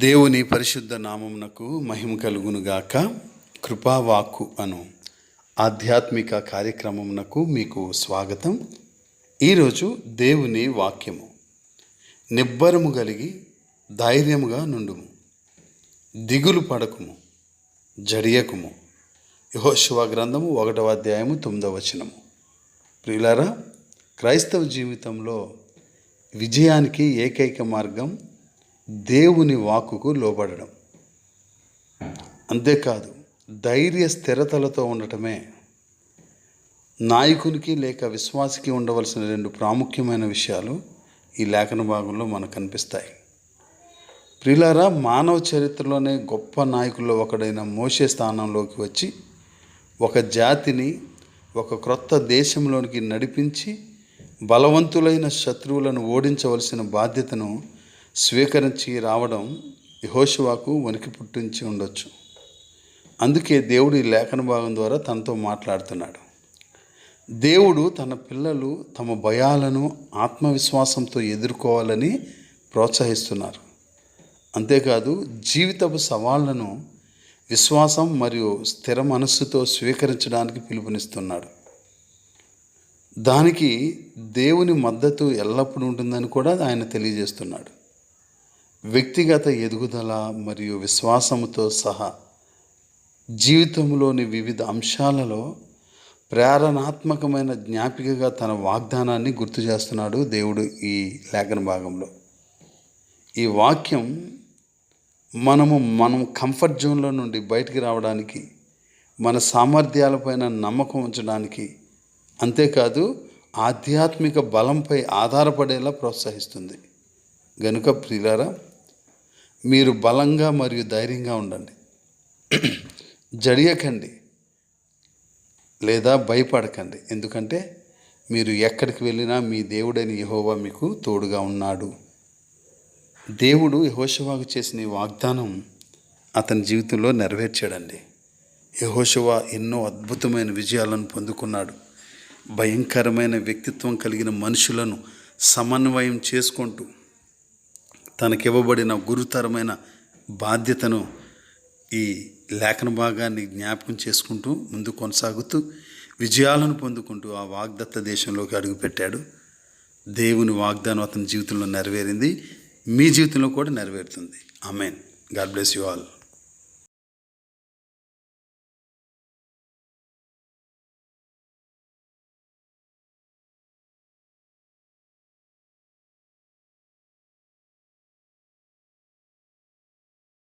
దేవుని పరిశుద్ధ నామమునకు మహిమ కలుగునుగాక. కృపావాక్కు అను ఆధ్యాత్మిక కార్యక్రమమునకు మీకు స్వాగతం. ఈరోజు దేవుని వాక్యము. నిబ్బరము కలిగి ధైర్యముగా నుండుము, దిగులు పడకుము, జడియకుము. యెహోషువ గ్రంథము 1వ అధ్యాయము 9వ వచనము. ప్రియులారా, క్రైస్తవ జీవితంలో విజయానికి ఏకైక మార్గం దేవుని వాక్కుకు లోబడడం. అంతేకాదు, ధైర్య స్థిరతలతో ఉండటమే. నాయకునికి లేక విశ్వాసికి ఉండవలసిన 2 ప్రాముఖ్యమైన విషయాలు ఈ లేఖన భాగంలో మనకు కనిపిస్తాయి. ప్రియులారా, మానవ చరిత్రలోనే గొప్ప నాయకుల్లో ఒకడైన మోషే స్థానంలోకి వచ్చి ఒక జాతిని ఒక క్రొత్త దేశంలోనికి నడిపించి బలవంతులైన శత్రువులను ఓడించవలసిన బాధ్యతను స్వీకరించి రావడం యెహోషువకు వణికి పుట్టించి ఉండొచ్చు. అందుకే దేవుడు ఈ లేఖన భాగం ద్వారా తనతో మాట్లాడుతున్నాడు. దేవుడు తన పిల్లలు తమ భయాలను ఆత్మవిశ్వాసంతో ఎదుర్కోవాలని ప్రోత్సహిస్తున్నారు. అంతేకాదు, జీవితపు సవాళ్లను విశ్వాసం మరియు స్థిర మనస్సుతో స్వీకరించడానికి పిలుపునిస్తున్నాడు. దానికి దేవుని మద్దతు ఎల్లప్పుడూ ఉంటుందని కూడా ఆయన తెలియజేస్తున్నాడు. వ్యక్తిగత ఎదుగుదల మరియు విశ్వాసముతో సహా జీవితంలోని వివిధ అంశాలలో ప్రేరణాత్మకమైన జ్ఞాపికగా తన వాగ్దానాన్ని గుర్తు చేస్తున్నాడు దేవుడు ఈ లేఖన భాగంలో. ఈ వాక్యం మనం కంఫర్ట్ జోన్లో నుండి బయటికి రావడానికి, మన సామర్థ్యాలపైన నమ్మకం ఉంచడానికి, అంతేకాదు ఆధ్యాత్మిక బలంపై ఆధారపడేలా ప్రోత్సహిస్తుంది. గనుక ప్రియులారా, మీరు బలంగా మరియు ధైర్యంగా ఉండండి. జడియకండి లేదా భయపడకండి. ఎందుకంటే మీరు ఎక్కడికి వెళ్ళినా మీ దేవుడైన యెహోవా మీకు తోడుగా ఉన్నాడు. దేవుడు యెహోషువకు చేసిన ఈ వాగ్దానం అతని జీవితంలో నెరవేర్చాడండి. యెహోషువ ఎన్నో అద్భుతమైన విజయాలను పొందుకున్నాడు. భయంకరమైన వ్యక్తిత్వం కలిగిన మనుషులను సమన్వయం చేసుకుంటూ తనకివ్వబడిన గురుతరమైన బాధ్యతను ఈ లేఖన భాగాన్ని జ్ఞాపకం చేసుకుంటూ ముందు కొనసాగుతూ విజయాలను పొందుకుంటూ ఆ వాగ్దత్త దేశంలోకి అడుగుపెట్టాడు. దేవుని వాగ్దానం అతని జీవితంలో నెరవేరింది. మీ జీవితంలో కూడా నెరవేరుతుంది. Amen. God bless you all.